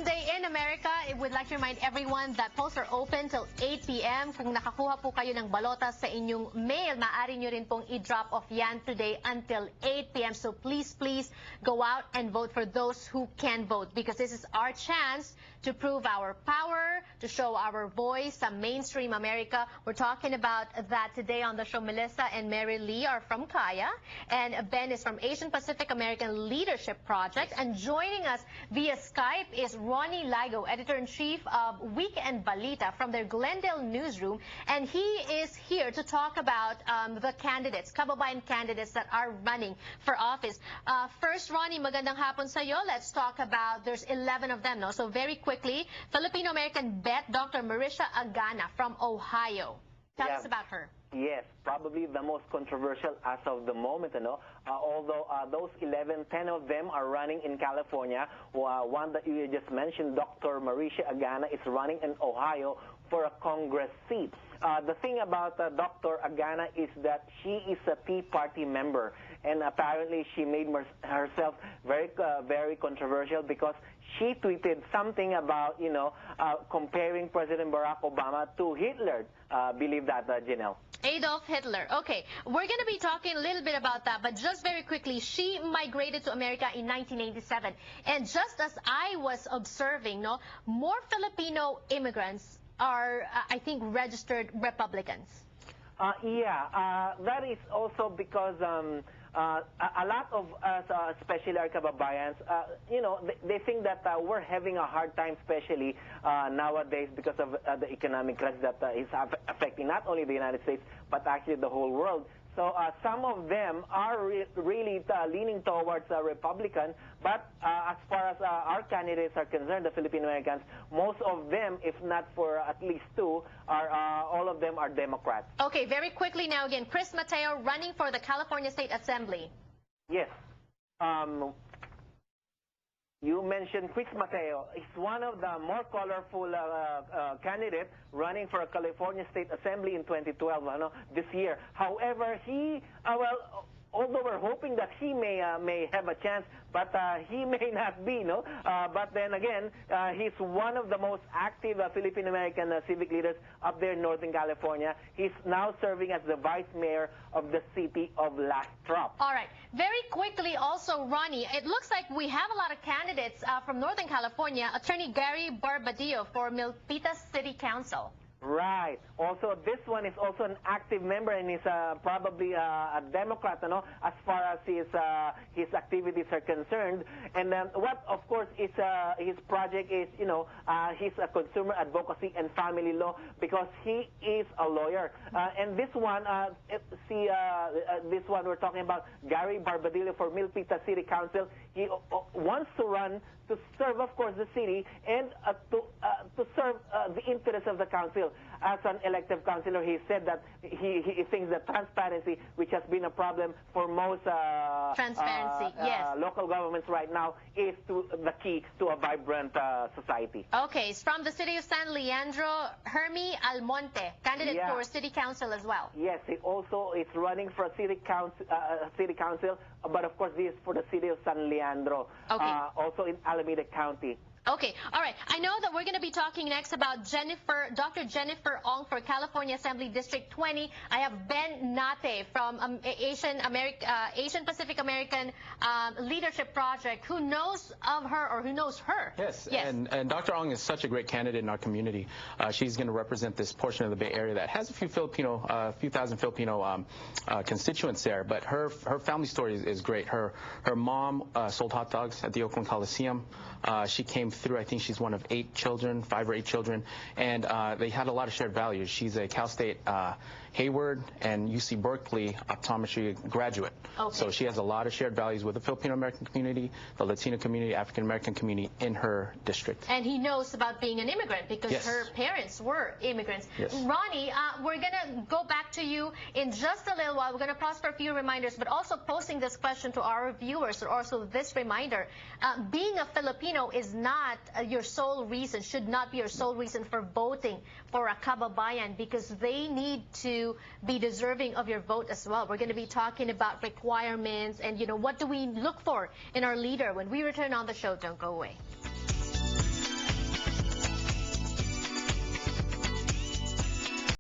Election Day in America. I would like to remind everyone that polls are open till 8 p.m. Kung nakakuha po kayo ng balota sa inyong mail, maaari nyo rin pong i-drop off yan today until 8 p.m. So please go out and vote for those who can vote, because this is our chance to prove our power, to show our voice sa mainstream America. We're talking about that today on the show. Melissa and Mary Lee are from Kaya, and Ben is from Asian Pacific American Leadership Project. And joining us via Skype is Ronnie Ligo, Editor-in-Chief of Weekend Balita from their Glendale newsroom. And he is here to talk about the candidates, Kababayan candidates that are running for office. First, Ronnie, magandang hapon sa'yo. Let's talk about, there's 11 of them, no? So very quickly, Filipino-American bet Dr. Marisha Agana from Ohio. Tell us about her. Yes, probably the most controversial as of the moment, you know. Although those 10 of them are running in California. One that you just mentioned, Dr. Marisha Agana, is running in Ohio for a Congress seat. The thing about Dr. Agana is that she is a Tea Party member, and apparently she made herself very controversial because she tweeted something about, you know, comparing President Barack Obama to Hitler. Believe that, Janelle? Adolf Hitler. Okay, we're going to be talking a little bit about that, but just very quickly, she migrated to America in 1987, and just as I was observing, no, more Filipino immigrants are, I think, registered Republicans. That is also because a lot of us, especially our Kababayans, you know, they think that we're having a hard time, especially nowadays, because of the economic crisis that is affecting not only the United States, but actually the whole world. So some of them are really leaning towards Republican, but as far as our candidates are concerned, the Filipino-Americans, most of them, if not for at least two, are all of them are Democrats. Okay, very quickly now again, Chris Mateo running for the California State Assembly. Yes. You mentioned Chris Mateo. He's one of the more colorful candidates running for a California State Assembly in 2012, this year. However, he, although we're hoping that he may have a chance, but he may not be, no? But then again, he's one of the most active Filipino-American civic leaders up there in Northern California. He's now serving as the vice mayor of the city of Lastrop. All right. Very quickly also, Ronnie, it looks like we have a lot of candidates from Northern California. Attorney Garry Barbadillo for Milpitas City Council. Right. Also, this one is also an active member, and he's probably a Democrat, you know, as far as his activities are concerned. And what, of course, is his project is, you know, he's a consumer advocacy and family law, because he is a lawyer. And this one, this one we're talking about, Garry Barbadillo for Milpitas City Council. He wants to run to serve, of course, the city and to serve the interests of the council. As an elected councilor, he said that he thinks that transparency, which has been a problem for most local governments right now, is the key to a vibrant society. Okay, it's from the city of San Leandro, Hermy Almonte, candidate for city council as well. Yes, he also is running for a city council, but of course this is for the city of San Leandro, also in Alameda County. Okay, all right. I know that we're going to be talking next about Dr. Jennifer Ong for California Assembly District 20. I have Ben Nate from Asian Pacific American Leadership Project. Who knows of her, or who knows her? Yes. And Dr. Ong is such a great candidate in our community. She's going to represent this portion of the Bay Area that has a few thousand Filipino constituents there. But her family story is great. Her mom sold hot dogs at the Oakland Coliseum. She came through. I think she's one of 5 or 8 children, and they had a lot of shared values. She's a Cal State Hayward and UC Berkeley optometry graduate. Okay. So she has a lot of shared values with the Filipino-American community, the Latino community, African-American community in her district. And he knows about being an immigrant because her parents were immigrants. Yes. Ronnie, we're going to go back to you in just a little while. We're going to pause for a few reminders, but also posing this question to our viewers, or also this reminder. Being a Filipino is not your sole reason, should not be your sole reason for voting for a Kababayan, because they need to be deserving of your vote as well. We're going to be talking about requirements and, you know, what do we look for in our leader when we return on the show. Don't go away.